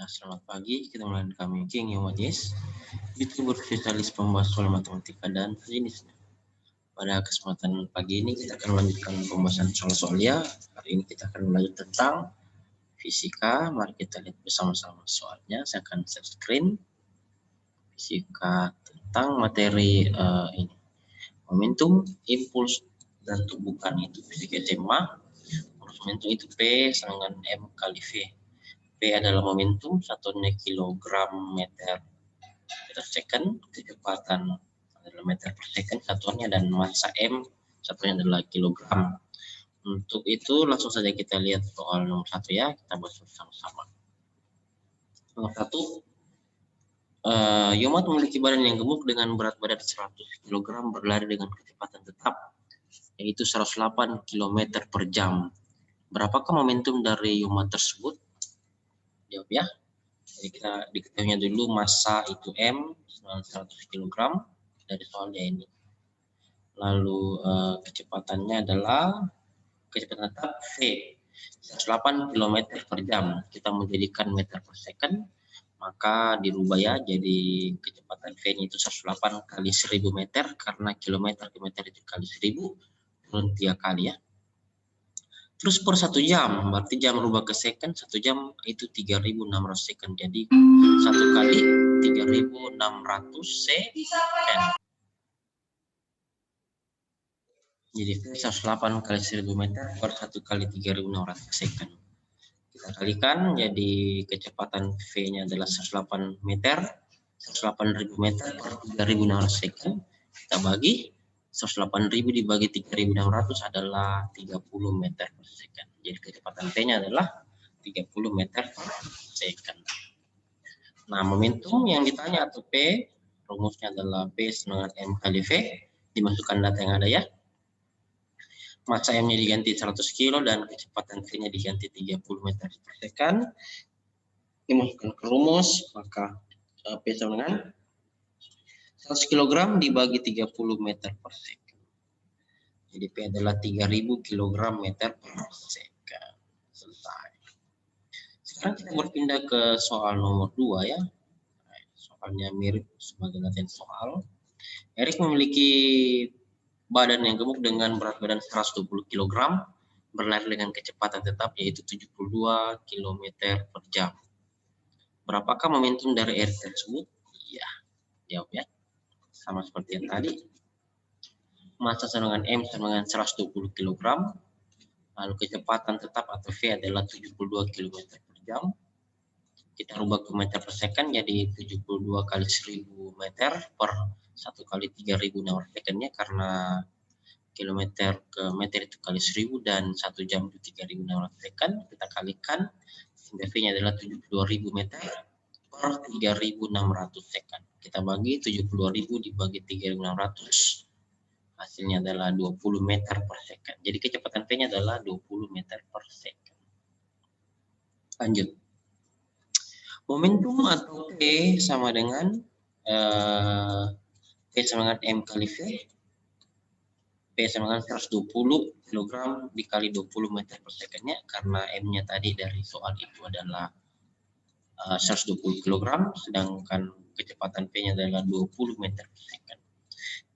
Nah, selamat pagi, kita mulai kami King Yomadis, YouTuber spesialis pembahas soal matematika dan sejenisnya. Pada kesempatan pagi ini kita akan melanjutkan pembahasan soal-soalnya. Hari ini kita akan melanjut tentang fisika. Mari kita lihat bersama-sama soalnya. Saya akan share screen. Fisika tentang materi ini. Momentum, impuls, dan tumbukan itu fisika SMA. Momentum itu P sama dengan M kali V. P adalah momentum, satuannya kilogram meter per second, kecepatan adalah meter per second satuannya, dan massa M satunya adalah kilogram. Untuk itu langsung saja kita lihat soal nomor 1 ya, kita bahas bersama-sama. Nomor 1, Yomat memiliki badan yang gemuk dengan berat badan 100 kg berlari dengan kecepatan tetap, yaitu 108 km per jam. Berapakah momentum dari Yomat tersebut? Jawab ya. Jadi kita diketahuinya dulu massa itu M 100 kg dari soalnya ini. Lalu kecepatannya adalah kecepatan tetap V 108 km per jam. Kita menjadikan meter per second, maka dirubah ya, jadi kecepatan V-nya itu 108 kali 1000 meter, karena kilometer ke meter itu kali 1000, turun 3 kali ya. Terus per 1 jam, berarti jam rubah ke second, 1 jam itu 3600 second. Jadi 1 kali 3600 second. Jadi 108 kali 1000 meter per 1 kali 3600 second. Kita kalikan, jadi kecepatan V-nya adalah 108 meter, 108.000 meter per 3600 second. Kita bagi 108.000 dibagi 3600 adalah 30 meter per second. Jadi kecepatan V-nya adalah 30 meter per second. Nah, momentum yang ditanya atau P, rumusnya adalah P sama dengan M kali V. Dimasukkan data yang ada ya. Massa M-nya diganti 100 kilo dan kecepatan V-nya diganti 30 meter per second. Dimasukkan ke rumus, maka P sama dengan 100 kg dibagi 30 meter per second. Jadi P adalah 3000 kg meter per second. Selesai. Sekarang kita berpindah ke soal nomor 2 ya. Soalnya mirip sebagai latihan soal. Erik memiliki badan yang gemuk dengan berat badan 120 kg, berlari dengan kecepatan tetap yaitu 72 km per jam. Berapakah momentum dari Erik tersebut? Iya, jawab ya. Sama seperti yang tadi. Massa sama dengan M sama dengan 120 kg. Lalu kecepatan tetap atau V adalah 72 km per jam. Kita rubah ke meter per second, jadi 72 kali 1000 meter per 1 kali 3600 secondnya, karena kilometer ke meter itu kali 1000 dan 1 jam itu 3600 second. Kita kalikan, sehingga V-nya adalah 72.000 meter per 3600 second. Kita bagi 72.000 dibagi 3600, hasilnya adalah 20 meter per second. Jadi kecepatan V-nya adalah 20 meter per second. Lanjut. Momentum atau P sama dengan P sama dengan M kali V. P sama dengan 120 kg dikali 20 meter per secondnya, karena M-nya tadi dari soal itu adalah 120 kg, sedangkan kecepatan P-nya adalah 20 meter per second.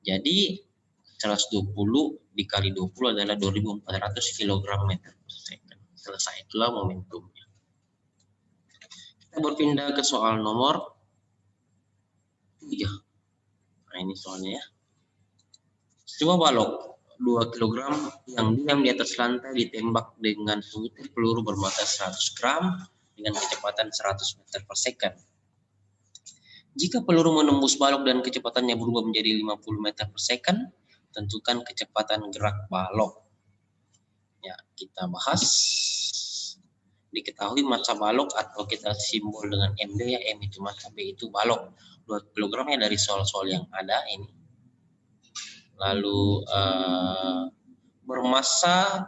Jadi 120 dikali 20 adalah 2400 kg meter per second. Selesai, itulah momentumnya. Kita berpindah ke soal nomor 3. Nah, ini soalnya ya. Sebuah balok 2 kg yang diam di atas lantai ditembak dengan sebutir peluru bermassa 100 gram dengan kecepatan 100 meter per second. Jika peluru menembus balok dan kecepatannya berubah menjadi 50 meter per second, tentukan kecepatan gerak balok. Ya, kita bahas. Diketahui massa balok atau kita simbol dengan MB ya, M itu massa, B itu balok. 2 kg ya dari soal-soal yang ada ini. Lalu bermassa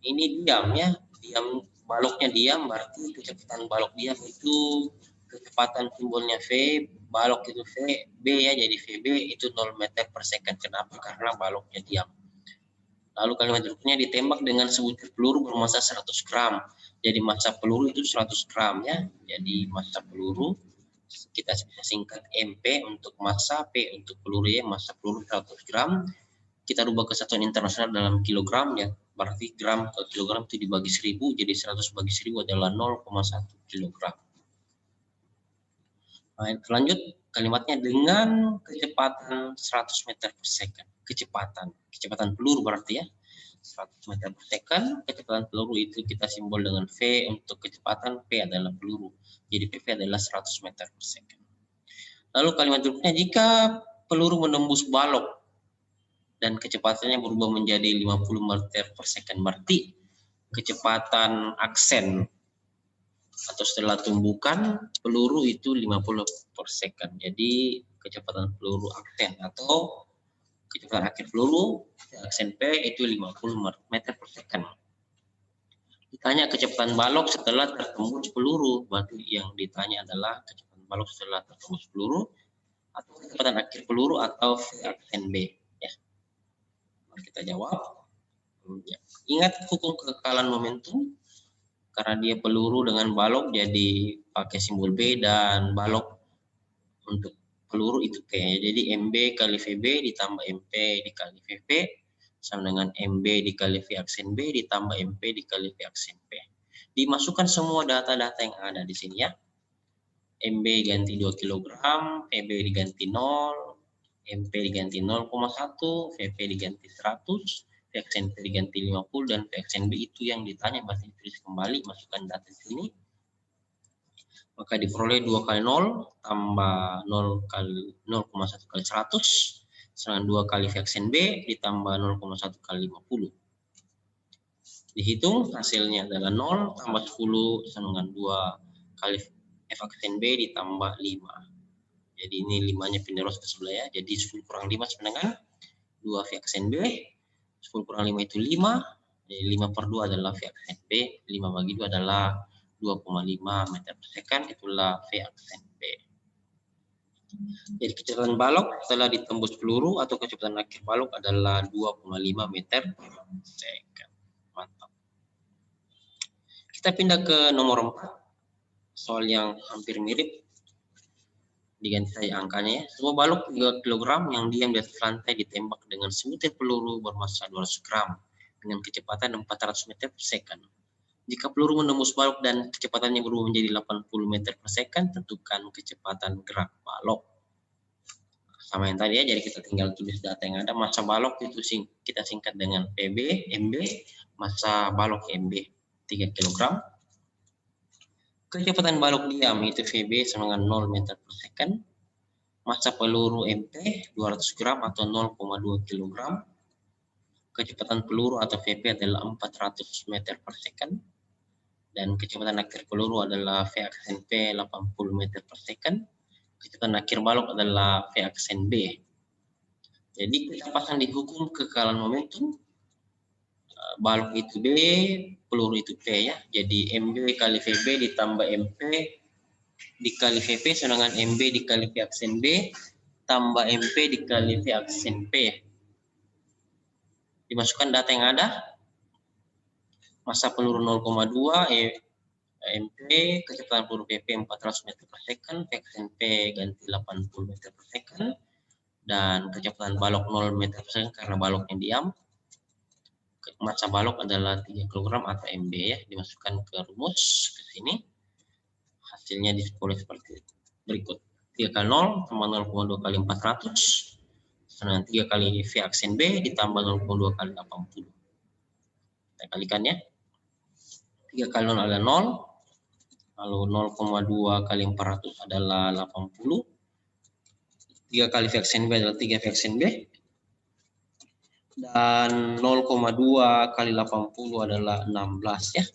ini diam ya, diam, baloknya diam, berarti kecepatan balok diam itu kecepatan simbolnya V, balok itu V, B ya, jadi VB itu 0 meter per second. Kenapa? Karena baloknya diam. Lalu kalimat berikutnya ditembak dengan sebutir peluru bermassa 100 gram. Jadi massa peluru itu 100 gram ya. Jadi massa peluru kita bisa singkat MP untuk massa, P untuk peluru ya. Massa peluru 100 gram. Kita rubah ke satuan internasional dalam kilogram ya. Berarti gram ke kilogram itu dibagi 1000. Jadi 100 bagi 1000 adalah 0,1 kilogram. Nah, lanjut kalimatnya dengan kecepatan 100 meter per second. Kecepatan peluru berarti ya. 100 meter per second, kecepatan peluru itu kita simbol dengan V untuk kecepatan, P adalah peluru. Jadi PV adalah 100 meter per second. Lalu kalimat berikutnya, jika peluru menembus balok dan kecepatannya berubah menjadi 50 meter per second, berarti kecepatan aksen atau setelah tumbukan peluru itu 50 per second. Jadi kecepatan peluru aksen atau kecepatan akhir peluru aksen P itu 50 meter per second. Ditanya kecepatan balok setelah tertembus peluru, berarti yang ditanya adalah kecepatan balok setelah tertembus peluru atau kecepatan akhir peluru atau V aksen B ya. Mari kita jawab. Ya. Ingat hukum kekekalan momentum. Karena dia peluru dengan balok jadi pakai simbol B, dan balok untuk peluru itu P. Jadi MB kali VB ditambah MP dikali VP sama dengan MB dikali V aksen B ditambah MP dikali V aksen P. Dimasukkan semua data-data yang ada di sini ya. MB ganti 2 kg, VB diganti 0, MP diganti 0,1, VP diganti 100, VXNP diganti 50, dan VXNB itu yang ditanya, masih tulis kembali, masukkan data di sini. Maka diperoleh 2 kali 0 tambah 0,1 kali 100 sama 2 kali VXNB ditambah 0,1 kali 50. Dihitung hasilnya adalah 0 tambah 10 sama dengan 2 kali VXNB ditambah 5. Jadi ini 5-nya pindah ke sebelah ya. Jadi 10 kurang 5 sama dengan 2 VXNB. 10 kurang 5 itu 5. Jadi 5 per 2 adalah V aksen B. 5 bagi 2 adalah 2,5 meter per second. Itulah V aksen B. Jadi kecepatan balok setelah ditembus peluru atau kecepatan akhir balok adalah 2,5 meter per second. Mantap. Kita pindah ke nomor 4. Soal yang hampir mirip. Diganti saja angkanya ya. Sebuah balok 3 kg yang diam di atas lantai ditembak dengan sebutir peluru bermassa 200 gram dengan kecepatan 400 meter per second. Jika peluru menembus balok dan kecepatannya berubah menjadi 80 meter per second, tentukan kecepatan gerak balok. Sama yang tadi ya, jadi kita tinggal tulis data yang ada. Massa balok itu kita singkat dengan PB, MB, massa balok MB 3 kg. Kecepatan balok diam itu VB sama dengan 0 meter per second. Massa peluru MP 200 gram atau 0,2 kg. Kecepatan peluru atau VP adalah 400 meter per second. Dan kecepatan akhir peluru adalah V aksen P 80 meter per second. Kecepatan akhir balok adalah V aksen B. Jadi kita pasang di hukum kekekalan momentum. Balok itu B, peluru itu P ya. Jadi MB kali VB ditambah MP dikali VP sama dengan MB dikali V aksen B tambah MP dikali V aksen P. Dimasukkan data yang ada. Massa peluru 0,2, MP, kecepatan peluru PP 400 meter per second, V aksen P ganti 80 meter per second, dan kecepatan balok 0 meter per second karena baloknya diam. Massa balok adalah 3 kg atau MB ya. Dimasukkan ke rumus ke sini. Hasilnya diperoleh seperti berikut. 3 kali 0 tambah 0,2 kali 400 sama 3 kali V aksen B ditambah 0,2 kali 80. Kita kalikan ya. 3 kali 0 adalah 0. Lalu 0,2 kali 400 adalah 80. 3 kali V aksen B adalah 3 V aksen B. Dan 0,2 kali 80 adalah 16 ya.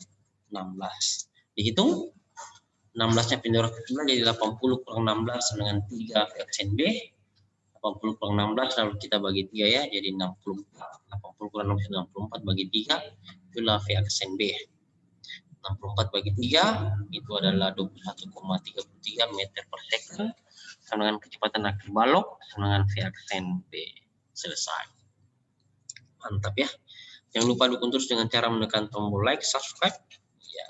16. Dihitung. 16-nya pindah ke sebelah jadi 80 kurang 16 dengan 3 V aksen B. 80 kurang 16 lalu kita bagi 3 ya, jadi 64. 80 kurang 16 64 bagi 3 itulah V aksen B. 64 bagi 3 itu adalah 21,33 meter per second sama dengan kecepatan akhir balok sama dengan V aksen B. Selesai. Mantap ya. Jangan lupa dukung terus dengan cara menekan tombol like, subscribe. Ya,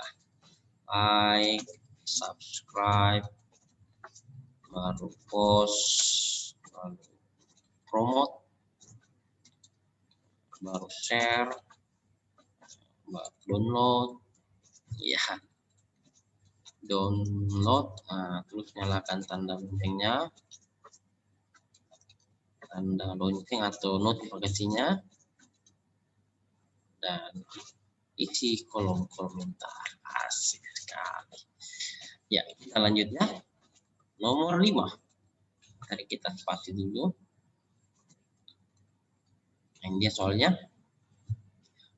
like, subscribe, baru post, baru promote, baru share, baru download. Ya, download. Nah, terus nyalakan tanda loncengnya, tanda lonceng atau notifikasinya, dan isi kolom komentar. Asik sekali. Ya, kita lanjut ya. Nomor 5. Tadi kita sepati dulu. Ini dia soalnya.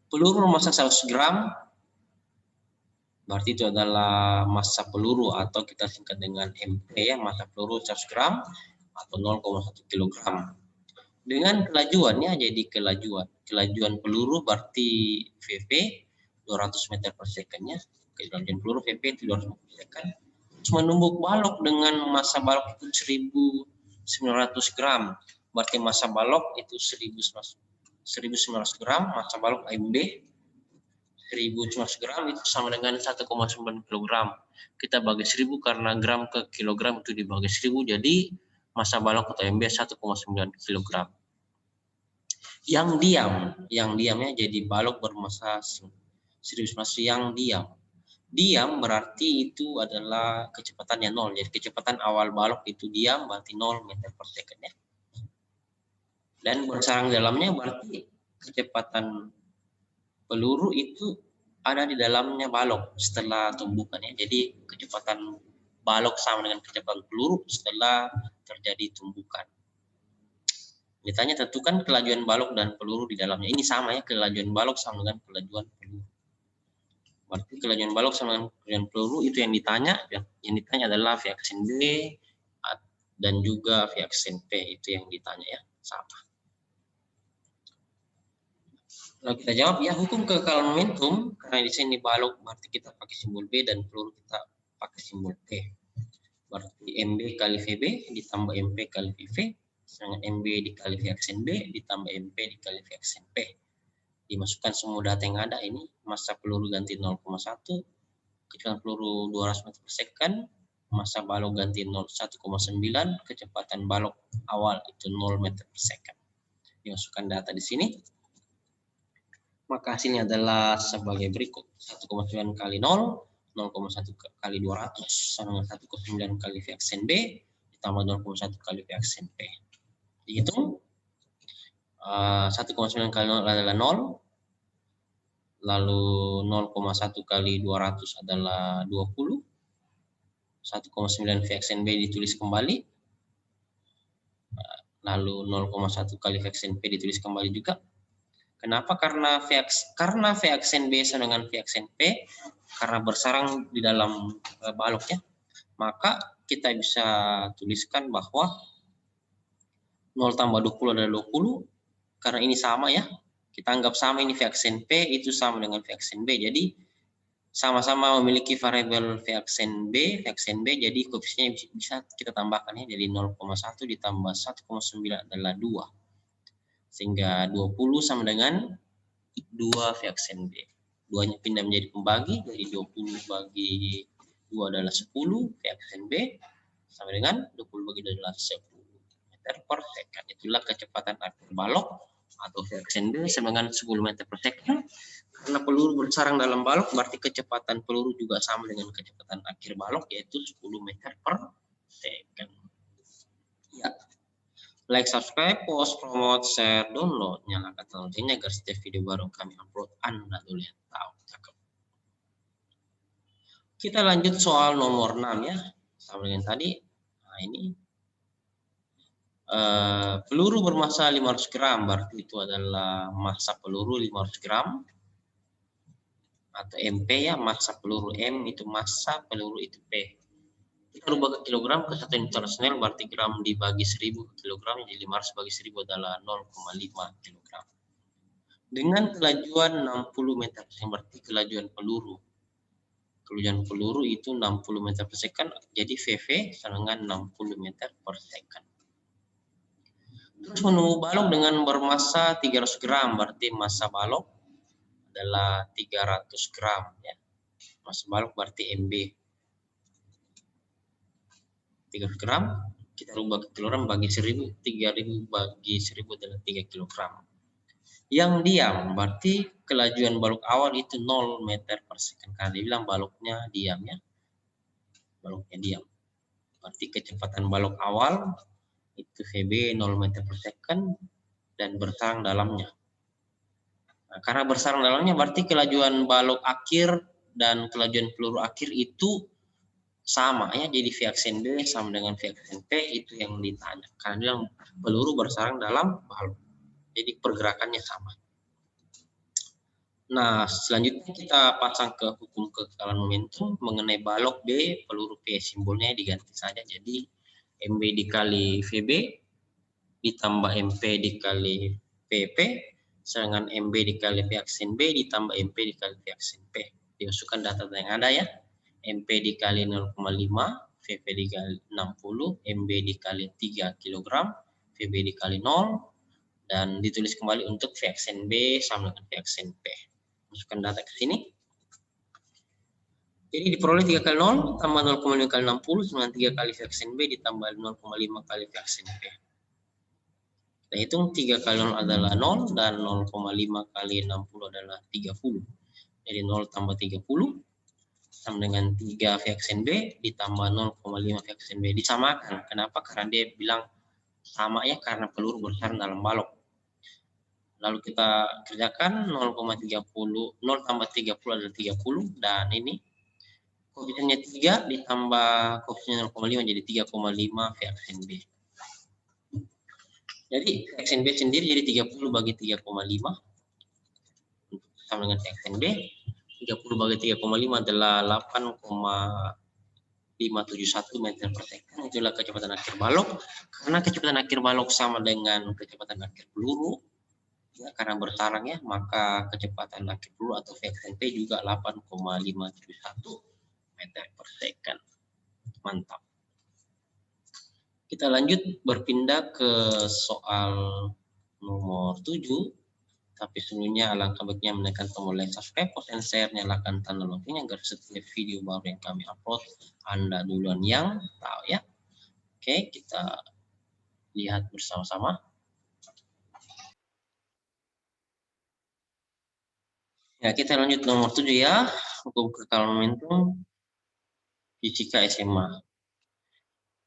Peluru massa 100 gram. Berarti itu adalah massa peluru atau kita singkat dengan MP ya, massa peluru 100 gram atau 0,1 kg. Dengan kelajuannya jadi kelajuan peluru berarti VP 200 meter per second-nya. Kelajuan peluru VP itu 200 meter per second. Cuma menumbuk balok dengan massa balok itu 1900 gram. Berarti massa balok itu 1900 gram, massa balok AMB 1900 gram itu sama dengan 1,9 kg. Kita bagi 1000 karena gram ke kilogram itu dibagi 1000, jadi massa balok atau AMB 1,9 kg. Yang diamnya jadi balok bermassa 1900 yang diam. Diam berarti itu adalah kecepatannya 0. Jadi kecepatan awal balok itu diam berarti 0 meter per second ya. Dan bersarang dalamnya berarti kecepatan peluru itu ada di dalamnya balok setelah tumbukannya. Jadi kecepatan balok sama dengan kecepatan peluru setelah terjadi tumbukan. Ditanya tentukan kelajuan balok dan peluru di dalamnya. Ini sama ya, kelajuan balok sama dengan kelajuan peluru. Berarti kelajuan balok sama dengan kelajuan peluru itu yang ditanya. Yang ditanya adalah V-aksen B dan juga V-aksen P, itu yang ditanya ya, sama. Lalu kita jawab ya, hukum kekekalan momentum, karena di sini balok berarti kita pakai simbol B dan peluru kita pakai simbol P. Berarti MB kali VB ditambah MP kali VV, sedangkan MB dikali V-aksen B ditambah MP dikali V-aksen P. Dimasukkan semua data yang ada ini, massa peluru ganti 0,1, kecepatan peluru 200 meter per second, massa balok ganti 1,9, kecepatan balok awal itu 0 meter per second. Dimasukkan data di sini, maka hasilnya adalah sebagai berikut. 1,9 kali 0, 0,1 kali 200 sama dengan 1,9 kali V-aksen B ditambah 0,1 kali V-aksen P. Dihitung 1,9 kali 0 adalah 0, lalu 0,1 kali 200 adalah 20, 1,9 V-aksen B ditulis kembali, lalu 0,1 kali V-aksen P ditulis kembali juga. Kenapa? Karena V-aksen B sama dengan V-aksen P, karena bersarang di dalam balok ya, maka kita bisa tuliskan bahwa 0 tambah 20 adalah 20, karena ini sama ya, kita anggap sama ini V-aksen P itu sama dengan V-aksen B, jadi sama-sama memiliki variabel V-aksen B, jadi koefisiennya bisa kita tambahkan ya, jadi 0,1 ditambah 1,9 adalah 2. Sehingga 20 sama dengan 2 V-aksen B. 2-nya pindah menjadi pembagi, jadi 20 bagi 2 adalah 10 V-aksen B, sama dengan 20 bagi 2 adalah 10 meter per second. Itulah kecepatan akhir balok atau V-aksen B sama dengan 10 meter per second. Karena peluru bersarang dalam balok, berarti kecepatan peluru juga sama dengan kecepatan akhir balok, yaitu 10 meter per second. Ya. Like, subscribe, post, promote, share, download, nyalakan loncengnya agar setiap video baru kami upload Anda dulu yang tahu. Cakep. Kita lanjut soal nomor 6 ya, sama dengan tadi. Nah ini peluru bermassa 500 gram, berarti itu adalah massa peluru 500 gram atau MP ya, massa peluru M itu massa peluru itu P. Kita rubah ke kilogram ke satuan internasional, berarti gram dibagi 1000 ke kilogram, jadi 500 bagi 1000 adalah 0,5 kilogram. Dengan kelajuan 60 meter per second, berarti kelajuan peluru. Kelajuan peluru itu 60 meter per second, jadi VV sama dengan 60 meter per second. Terus menunggu balok dengan bermassa 300 gram, berarti massa balok adalah 300 gram ya. Massa balok berarti MB 300 gram, kita rubah ke kilogram bagi 1000, 3000 bagi 1000 adalah 3 kilogram. Yang diam berarti kelajuan balok awal itu 0 meter per second, karena dibilang baloknya diam ya. Baloknya diam. Berarti kecepatan balok awal itu VB 0 meter per second dan bersarang dalamnya. Nah, karena bersarang dalamnya berarti kelajuan balok akhir dan kelajuan peluru akhir itu sama ya. Jadi V aksen B sama dengan V aksen P, itu yang ditanya. Karena dia peluru bersarang dalam balok. Jadi pergerakannya sama. Nah, selanjutnya kita pasang ke hukum kekekalan momentum mengenai balok B, peluru P, simbolnya diganti saja. Jadi MB dikali VB ditambah MP dikali PP, sedangkan MB dikali V aksen B ditambah MP dikali V aksen P. Dimasukkan data yang ada ya. MP dikali 0,5, VP dikali 60, MB dikali 3 kg, VB dikali 0, dan ditulis kembali untuk V aksen B sama dengan V aksen P. Masukkan data ke sini. Jadi diperoleh 3 kali 0 tambah 0,5 kali 60 dengan 3 kali V aksen B ditambah 0,5 kali V aksen P. Kita hitung 3 kali 0 adalah 0 dan 0,5 kali 60 adalah 30. Jadi 0 tambah 30 sama dengan 3 V aksen B ditambah 0,5 V aksen B. Disamakan. Kenapa? Karena dia bilang sama ya, karena peluru bersarang dalam balok. Lalu kita kerjakan 0,30, 0 tambah 30 adalah 30, dan ini koefisiennya 3 ditambah koefisiennya 0,5 jadi 3,5 V aksen B. Jadi V aksen B sendiri jadi 30 bagi 3,5 sama dengan V aksen B. 30 bagi 3,5 adalah 8,571 meter per second. Itulah kecepatan akhir balok. Karena kecepatan akhir balok sama dengan kecepatan akhir peluru, ya, karena bersarang ya, maka kecepatan akhir peluru atau V aksen P juga 8,571 meter per second. Mantap. Kita lanjut berpindah ke soal nomor 7. Tapi sebelumnya alangkah baiknya menekan tombol like, subscribe, post, and share, nyalakan tanda loncengnya agar setiap video baru yang kami upload Anda duluan yang tahu ya. Oke, kita lihat bersama-sama. Ya, kita lanjut nomor 7 ya. Hukum kekekalan momentum fisika SMA.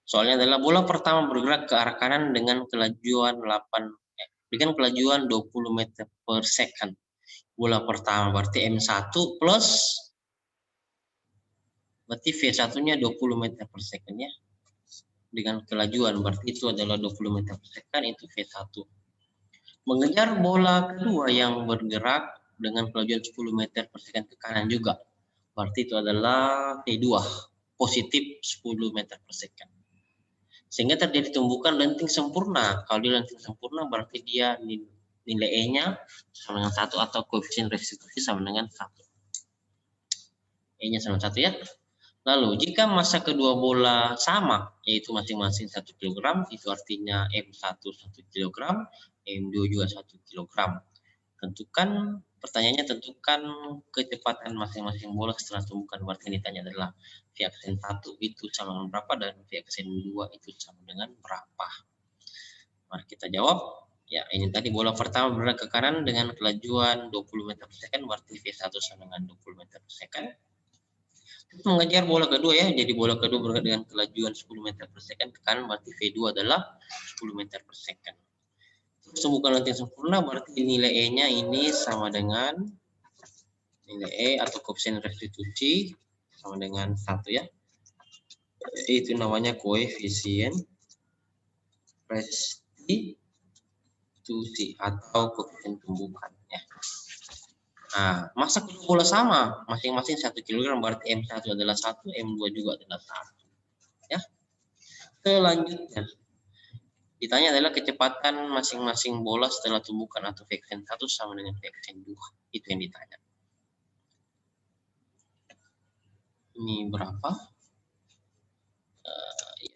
Soalnya adalah bola pertama bergerak ke arah kanan dengan kelajuan 20 meter per second. Bola pertama berarti M1 plus berarti V1-nya 20 meter per second ya. Dengan kelajuan berarti itu adalah 20 meter per second, itu V1. Mengejar bola kedua yang bergerak dengan kelajuan 10 meter per second ke kanan juga. Berarti itu adalah V2, positif 10 meter per second. Sehingga terjadi tumbukan lenting sempurna. Kalau dia lenting sempurna berarti dia nilai E-nya sama dengan 1 atau koefisien restitusi sama dengan 1. E-nya sama 1 ya. Lalu jika massa kedua bola sama, yaitu masing-masing 1 kg, itu artinya M1 1 kg, M2 juga 1 kg. Tentukan kecepatan masing-masing bola setelah tumbukan. Berarti yang ditanya adalah V aksen 1 itu sama dengan berapa dan V aksen 2 itu sama dengan berapa. Mari kita jawab. Ya, ini tadi bola pertama bergerak ke kanan dengan kelajuan 20 meter per second, berarti V1 sama dengan 20 meter per second. Mengejar bola kedua ya, jadi bola kedua bergerak dengan kelajuan 10 meter per second ke kanan, berarti V2 adalah 10 meter per second. Terus bukan lenting sempurna, berarti nilai E-nya ini sama dengan nilai E atau koefisien restitusi sama dengan 1 ya. Itu namanya koefisien restitusi atau koefisien tumbukan ya. Nah, massa kedua bola sama, masing-masing 1 kg, berarti M1 adalah 1, M2 juga adalah 1. Ya. Selanjutnya, ditanya adalah kecepatan masing-masing bola setelah tumbukan atau V aksen 1 sama dengan V aksen 2. Itu yang ditanya. Ini berapa? Ya.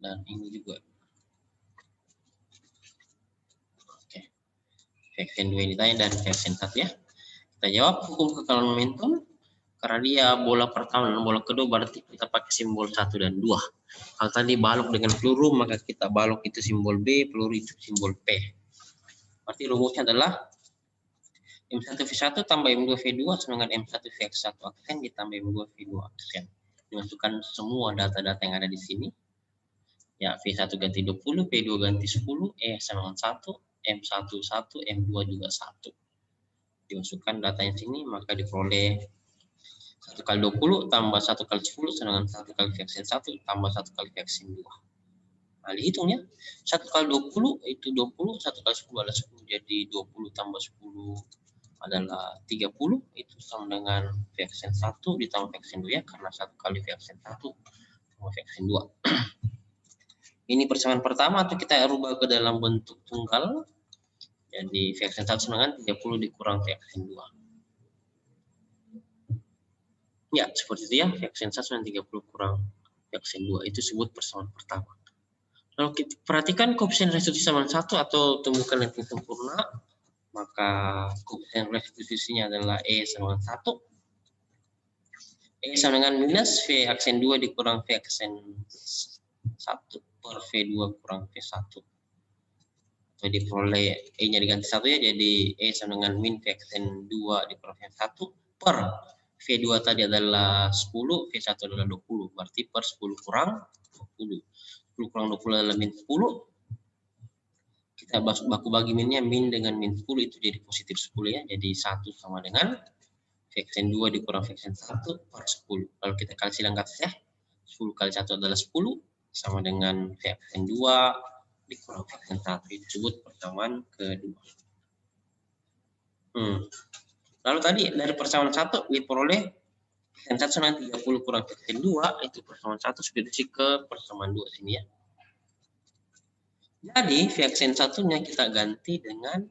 Dan ini juga. Vxn 2 yang ditanya dan Vxn 1 ya. Kita jawab hukum kekalahan momentum. Karena dia bola pertama dan bola kedua berarti kita pakai simbol 1 dan 2. Kalau tadi balok dengan peluru, maka kita balok itu simbol B, peluru itu simbol P. Berarti rumusnya adalah M1V1 tambah M2V2 sama dengan M1Vx1 aksen ditambah M2V2 aksen. Dimasukkan semua data-data yang ada di sini. Ya, V1 ganti 20, V2 ganti 10, E sama dengan 1, M1 1, M2 juga 1. Dimasukkan datanya sini, maka diperoleh 1 kali 20 tambah 1 kali 10 sama dengan 1 kali Vxn 1 tambah 1 kali Vxn 2. Nah, dihitung ya. 1 kali 20 itu 20, 1 kali 10 adalah 10, jadi 20 tambah 10 adalah 30, itu sama dengan Vxn 1 ditambah Vxn 2 ya, karena 1 kali Vxn 1 tambah Vxn 2. Ini persamaan pertama, atau kita rubah ke dalam bentuk tunggal. Jadi Vxn 1 sama dengan 30 dikurang Vxn 2. Ya, seperti itu ya, Vxn 1 sama 30 kurang Vxn 2, itu disebut persamaan pertama. Lalu kita perhatikan koefisien restitusi sama 1 atau tumbukan lenting sempurna, maka koefisien restitusinya adalah E sama dengan 1. E sama dengan minus V aksen 2 dikurang V aksen 1 per V2 kurang V1. Atau diperoleh E-nya diganti 1 ya, jadi E sama dengan min V aksen 2 dikurang V1 per V2 tadi adalah 10, V1 adalah 20, berarti per 10 kurang 20. 10 kurang 20 adalah min 10. Kita baku bagi minnya, min dengan min 10 itu jadi positif 10 ya. Jadi 1 sama dengan Vxn 2 dikurang Vxn 1 per 10. Lalu kita kali silang ke atas ya. 10 kali 1 adalah 10 sama dengan Vxn 2 dikurang Vxn 1. Itu disebut persamaan kedua. Lalu tadi dari persamaan 1 diperoleh Vxn 1 sama 30 kurang Vxn 2, itu persamaan 1 substitusi ke persamaan 2 sini ya. Jadi Vxn 1-nya kita ganti dengan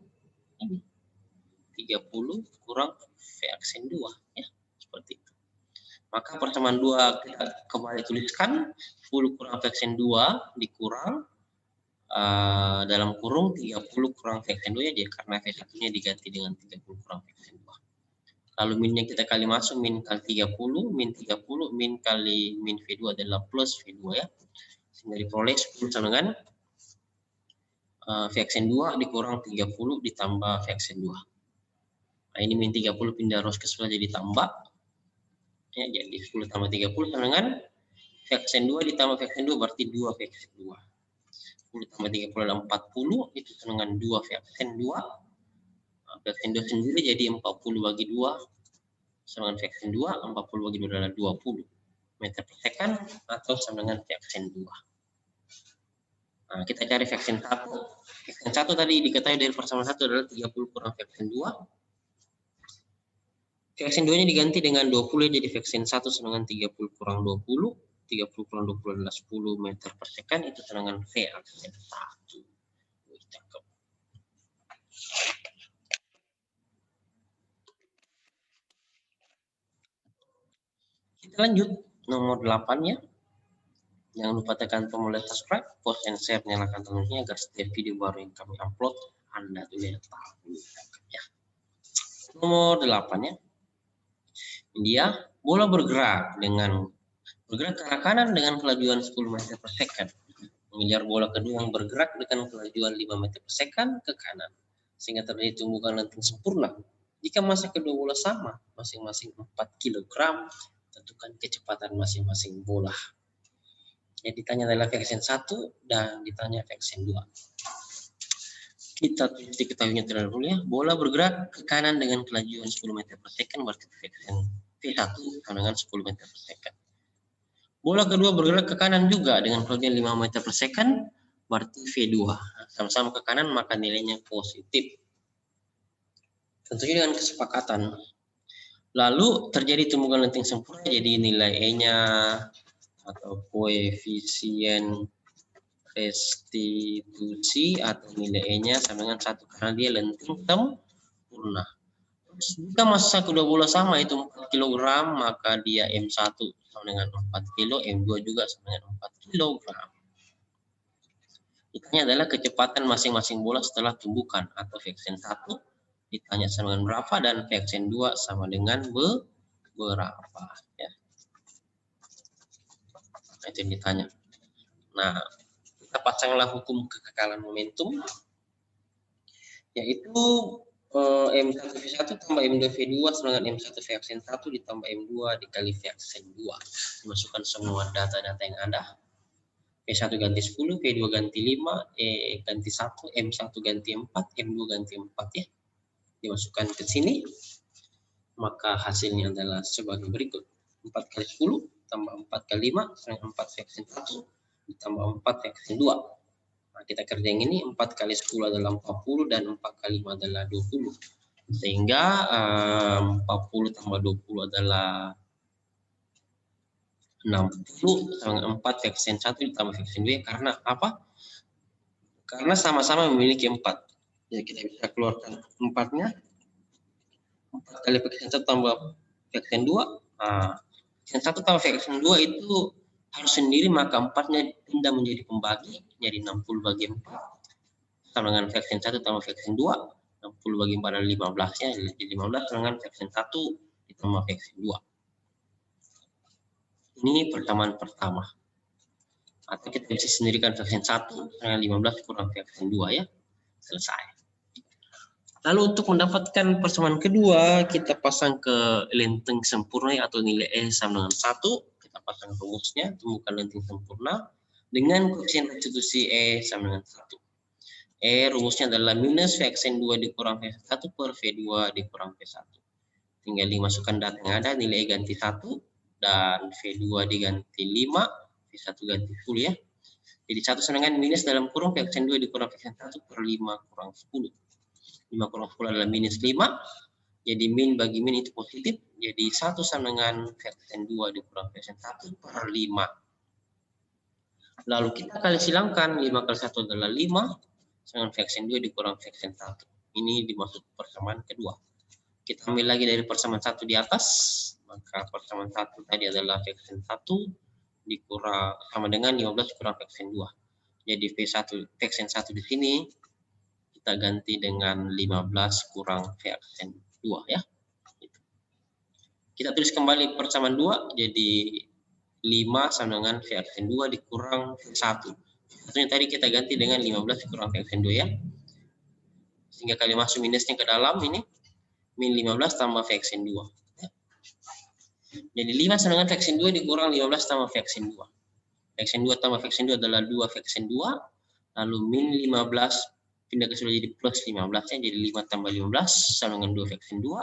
ini. 30 kurang Vxn 2 ya, seperti itu. Maka persamaan 2 kita kembali tuliskan 10 kurang Vxn 2 dikurang dalam kurung 30 kurang Vxn 2 ya, jadi karena V1-nya diganti dengan 30 kurang Vxn 2. Lalu minnya kita kali masuk, min kali 30, min 30, min kali min V2 adalah plus V2 ya. Sehingga diperoleh 10 sama dengan Vxn 2 dikurang 30 ditambah Vxn 2. Nah, ini min 30 pindah rows ke sebelah jadi tambah. Ya, jadi 10 tambah 30 sama dengan Vxn 2 ditambah Vxn 2 berarti 2 Vxn 2. 10 tambah 30 adalah 40, itu sama dengan 2 Vxn 2. Vxn 2 sendiri jadi 40 bagi 2 sama dengan Vxn 2, 40 bagi 2 adalah 20 meter per second atau sama dengan Vxn 2. Nah, kita cari Vxn 1. Vxn 1 tadi diketahui dari persamaan 1 adalah 30 kurang Vxn 2. Vxn 2-nya diganti dengan 20, jadi Vxn 1 sama dengan 30 kurang 20. 30 kurang 20 adalah 10 meter per second, itu sama dengan V aksen 1. Cakep. Kita lanjut nomor 8 ya. Jangan lupa tekan tombol like, subscribe, post and share, nyalakan loncengnya agar setiap video baru yang kami upload Anda tuh ya tahu ya. Nomor 8 ya. Dia bola bergerak ke arah kanan dengan kelajuan 10 meter per second. Mengejar bola kedua yang bergerak dengan kelajuan 5 meter per second ke kanan. Sehingga terjadi tumbukan lenting sempurna. Jika massa kedua bola sama, masing-masing 4 kg, tentukan kecepatan masing-masing bola. Yang ditanya adalah Vxn 1 dan ditanya Vxn 2. Kita diketahuinya terlebih dahulu ya. Bola bergerak ke kanan dengan kelajuan 10 meter per second berarti Vxn V1 sama dengan 10 meter per second. Bola kedua bergerak ke kanan juga dengan kelajuan 5 meter per second berarti V2. Sama-sama ke kanan maka nilainya positif. Tentunya dengan kesepakatan. Lalu terjadi tumbukan lenting sempurna, jadi nilai E-nya atau koefisien restitusi atau nilai E-nya sama dengan 1 karena dia lenting sempurna. Jika massa kedua bola sama itu 4 kg, maka dia M1 sama dengan 4 kg, M2 juga sama dengan 4 kg. Ditanya adalah kecepatan masing-masing bola setelah tumbukan, atau Vxn 1 ditanya sama dengan berapa dan Vxn 2 sama dengan berapa ya. Nah, itu yang ditanya. Nah, kita pasanglah hukum kekekalan momentum, yaitu M1V1 tambah M2V2 sama dengan M1 Vxn 1 ditambah M2 dikali Vxn 2. Dimasukkan semua data-data yang ada. P1 ganti 10, P2 ganti 5, E ganti 1, M1 ganti 4, M2 ganti 4 ya. Dimasukkan ke sini. Maka hasilnya adalah sebagai berikut. 4 kali 10 tambah 4 kali 5 sama 4 Vxn 1 ditambah 4 Vxn 2. Nah, kita kerja yang ini 4 kali 10 adalah 40 dan 4 kali 5 adalah 20. Sehingga 40 tambah 20 adalah 60 sama 4 Vxn 1 ditambah Vxn 2 karena apa? Karena sama-sama memiliki 4. Jadi kita bisa keluarkan 4-nya. 4 kali Vxn 1 tambah Vxn 2. Nah, Vxn 1 tambah Vxn 2 itu harus sendiri, maka 4-nya pindah menjadi pembagi. Jadi 60 bagi 4. Sama dengan Vxn 1 tambah Vxn 2. 60 bagi 4 adalah 15 ya. Jadi 15 dengan Vxn 1 ditambah Vxn 2. Ini persamaan pertama. Atau kita bisa sendirikan Vxn 1 dengan 15 kurang Vxn 2 ya. Selesai. Lalu untuk mendapatkan persamaan kedua, kita pasang ke lenteng sempurna atau nilai E sama dengan 1. Kita pasang rumusnya, temukan lenteng sempurna dengan koefisien restitusi E sama dengan 1. E rumusnya adalah minus Vxn 2 dikurang V1 per V2 dikurang V1. Tinggal dimasukkan data yang ada, nilai E ganti 1 dan V2 diganti 5, V1 ganti 10 ya. Jadi 1 sama dengan minus dalam kurung Vxn 2 dikurang Vxn 1 per 5 kurang 10. 5 kurang 10 adalah minus 5. Jadi min bagi min itu positif. Jadi 1 sama dengan Vxn 2 dikurang Vxn 1 per 5. Lalu kita kali silangkan, 5 kali 1 adalah 5. Dengan Vxn 2 dikurang Vxn 1. Ini dimaksud persamaan kedua. Kita ambil lagi dari persamaan 1 di atas. Maka persamaan 1 tadi adalah Vxn 1 dikurang sama dengan 15 kurang Vxn 2. Jadi Vxn 1 di sini kita ganti dengan 15 kurang Vxn 2 ya. Kita tulis kembali persamaan 2, jadi 5 sama dengan Vxn 2 dikurang V1. Satunya tadi kita ganti dengan 15 kurang Vxn 2 ya. Sehingga kali masuk minusnya ke dalam ini, min 15 tambah Vxn 2. Jadi 5 sama dengan Vxn 2 dikurang 15 tambah Vxn 2. Vxn 2 tambah Vxn 2 adalah 2 Vxn 2, lalu min 15 pindah ke sebelah jadi plus 15 ya, jadi 5 tambah 15 sama dengan 2 Vxn 2.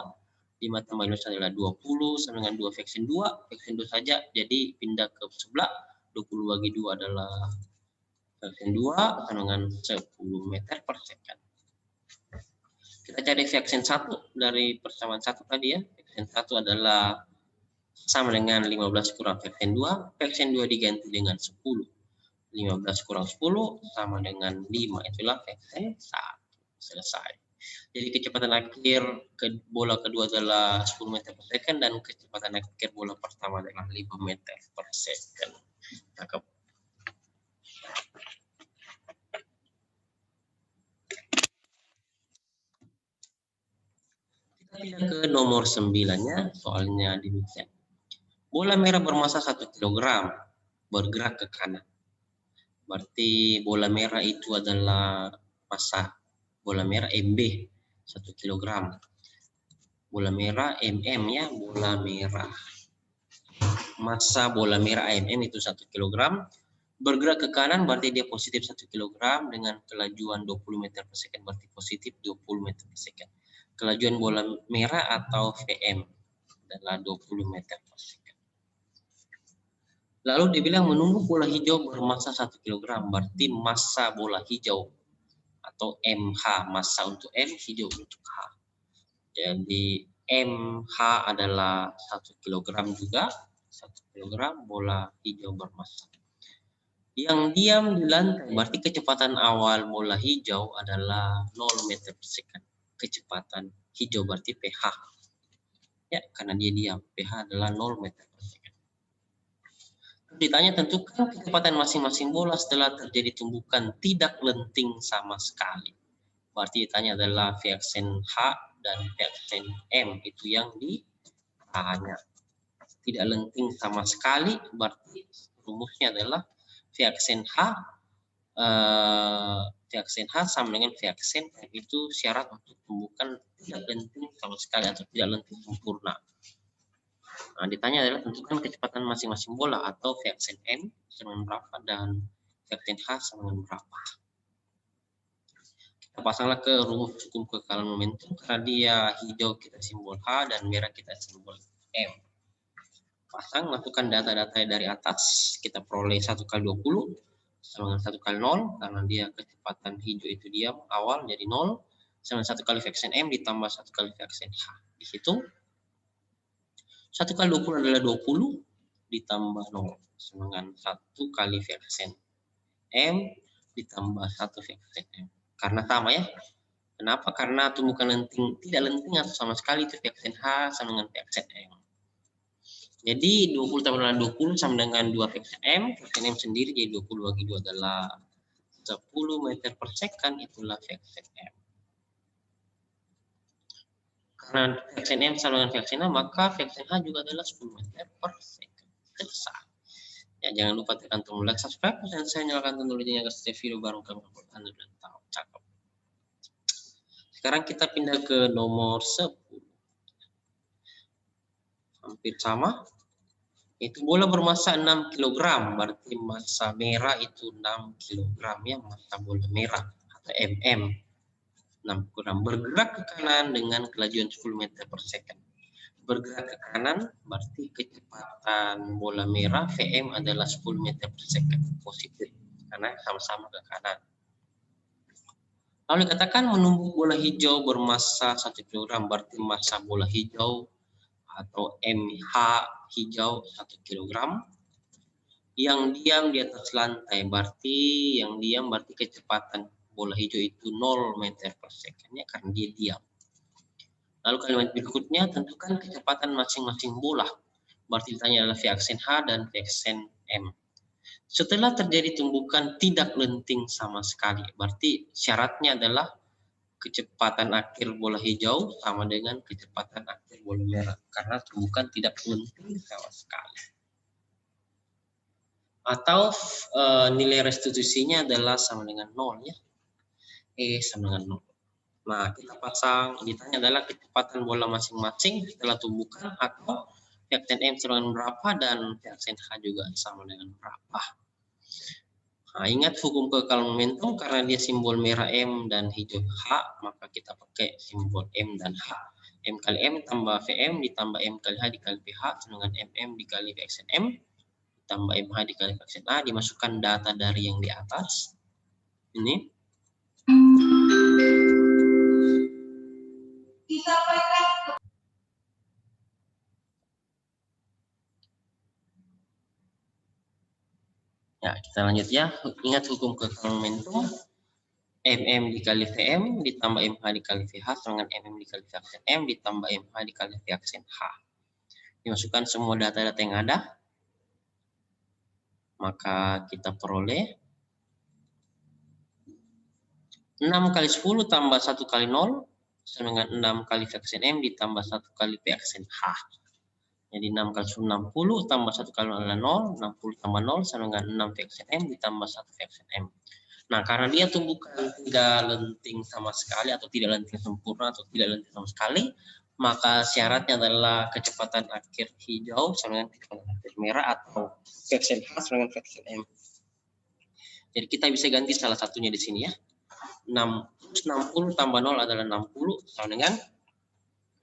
5 tambah 15 adalah 20 sama dengan 2 Vxn 2. Vxn 2 saja, jadi pindah ke sebelah. 20 bagi 2 adalah Vxn 2 sama dengan 10 meter per second. Kita cari Vxn 1 dari persamaan 1 tadi ya. Vxn 1 adalah sama dengan 15 kurang Vxn 2. Vxn 2 diganti dengan 10. 15 kurang 10 sama dengan 5. Itulah Vxn 1. Selesai. Jadi kecepatan akhir bola kedua adalah 10 meter per second dan kecepatan akhir bola pertama adalah 5 meter per second. Cakep. Kita pindah ke nomor 9-nya, soalnya demikian. Bola merah bermasa 1 kg bergerak ke kanan. Berarti bola merah itu adalah massa bola merah MB 1 kg. Bola merah MM ya, bola merah. Massa bola merah MM itu 1 kg. Bergerak ke kanan berarti dia positif 1 kg dengan kelajuan 20 meter per second, berarti positif 20 meter per second. Kelajuan bola merah atau VM adalah 20 meter per second. Lalu dibilang menunggu bola hijau bermassa 1 kg, berarti massa bola hijau atau MH, massa untuk M, hijau untuk H. Jadi MH adalah 1 kg juga, 1 kg bola hijau bermassa. Yang diam di lantai, berarti kecepatan awal bola hijau adalah 0 meter per second. Kecepatan hijau berarti PH. Ya, karena dia diam, PH adalah 0 meter per second. Ditanya tentukan kecepatan masing-masing bola setelah terjadi tumbukan tidak lenting sama sekali. Berarti ditanya adalah V aksen H dan V aksen M, itu yang ditanya. Tidak lenting sama sekali, berarti rumusnya adalah V aksen H V aksen H sama dengan V aksen M, itu syarat untuk tumbukan tidak lenting sama sekali atau tidak lenting sempurna. Nah, ditanya adalah tentukan kecepatan masing-masing bola atau V aksen M sama dengan berapa dan V aksen H sama dengan berapa. Kita pasanglah ke rumus hukum kekekalan momentum, karena dia hijau kita simbol H dan merah kita simbol M. Pasang, masukkan data-data dari atas, kita peroleh 1 kali 20 sama dengan 1 kali 0, karena dia kecepatan hijau itu diam awal jadi 0, sama 1 kali V aksen M ditambah 1 kali V aksen H. Dihitung 1 kali 20 adalah 20 ditambah 0 sama dengan 1 kali V aksen M ditambah 1 V aksen M. Karena sama ya. Kenapa? Karena tumbukan lenting tidak lenting atau sama sekali itu V aksen H sama dengan V aksen M. Jadi 20 tambah dengan 20 sama dengan 2 V aksen M. V aksen M sendiri jadi 20 bagi 2 adalah 10 meter per second, itulah V aksen M. Karena V aksen M sama dengan V aksen H, maka V aksen H juga adalah 10 meter per second. Selesai. Ya, jangan lupa tekan tombol like, subscribe, dan saya nyalakan tombol loncengnya agar setiap video baru kami upload Anda sudah tahu. Cakep. Sekarang kita pindah ke nomor 10. Hampir sama. Itu bola bermasa 6 kg, berarti massa merah itu 6 kg ya, massa bola merah atau mm. 6 kg bergerak ke kanan dengan kelajuan 10 meter per second. Bergerak ke kanan berarti kecepatan bola merah VM adalah 10 meter per second, positif karena sama-sama ke kanan. Lalu dikatakan menumbuk bola hijau bermassa 1 kg, berarti massa bola hijau atau MH hijau 1 kg yang diam di atas lantai, berarti yang diam berarti kecepatan bola hijau itu 0 meter per second ya, karena dia diam. Lalu kalimat berikutnya, tentukan kecepatan masing-masing bola. Berarti ditanya adalah V aksen H dan V aksen M. Setelah terjadi tumbukan tidak lenting sama sekali. Berarti syaratnya adalah kecepatan akhir bola hijau sama dengan kecepatan akhir bola merah. Karena tumbukan tidak lenting sama sekali. Atau nilai restitusinya adalah sama dengan 0 ya. E sama dengan 0. Nah, kita pasang, ditanya adalah kecepatan bola masing-masing setelah tumbukan atau V aksen M sama dengan berapa dan V aksen H juga sama dengan berapa. Nah, ingat hukum kekekalan momentum, karena dia simbol merah M dan hijau H, maka kita pakai simbol M dan H. M kali M tambah VM ditambah M kali H dikali PH sama dengan MM dikali V aksen M ditambah MH dikali V aksen A, dimasukkan data dari yang di atas. Ini. Ya, kita lanjut ya. Ingat hukum kekekalan momentum. MM dikali VM ditambah MH dikali VH sama dengan MM dikali V aksen M ditambah MH dikali V aksen H. Dimasukkan semua data-data yang ada. Maka kita peroleh 6 kali 10 tambah 1 kali 0 sama dengan 6 kali V aksen M ditambah 1 kali V aksen H. Jadi 6 kali 10 60 tambah 1 kali 0 adalah 0, 60 tambah 0 sama dengan 6 V aksen M ditambah 1 V aksen M. Nah, karena dia tumbukan tidak lenting sama sekali atau tidak lenting sempurna atau tidak lenting sama sekali, maka syaratnya adalah kecepatan akhir hijau sama dengan kecepatan akhir merah atau V aksen H sama dengan V aksen M. Jadi kita bisa ganti salah satunya di sini ya. 60 tambah 0 adalah 60 sama dengan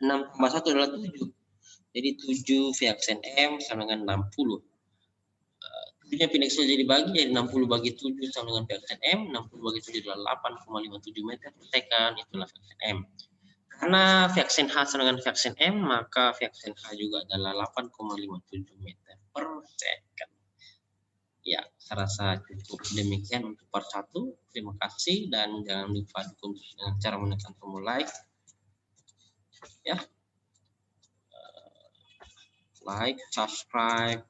6 tambah 1 adalah 7. Jadi 7 V aksen M sama dengan 60. 7-nya pindah kecil jadi bagi, jadi 60 bagi 7 sama dengan V aksen M, 60 bagi 7 adalah 8,57 meter per second, itulah V aksen M. Karena V aksen H sama dengan V aksen M, maka V aksen H juga adalah 8,57 meter per second. Ya, saya rasa cukup demikian untuk part 1. Terima kasih dan jangan lupa dukung dengan cara menekan tombol like. Ya. Like, subscribe,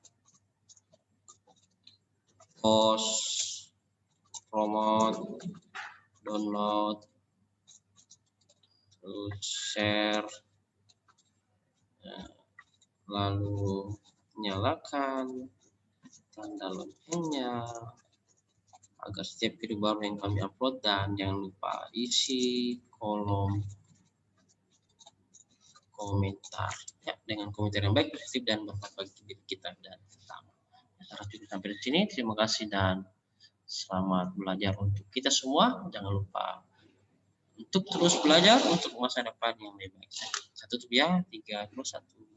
post, promote, download, terus share, lalu nyalakan tanda loncengnya agar setiap video baru yang kami upload, dan jangan lupa isi kolom komentar ya, dengan komentar yang baik, positif, dan bermanfaat bagi diri kita dan sesama. Saya cukup sampai di sini. Terima kasih dan selamat belajar untuk kita semua. Jangan lupa untuk terus belajar untuk masa depan yang lebih baik. Satu tutup ya, 3, 2, 1.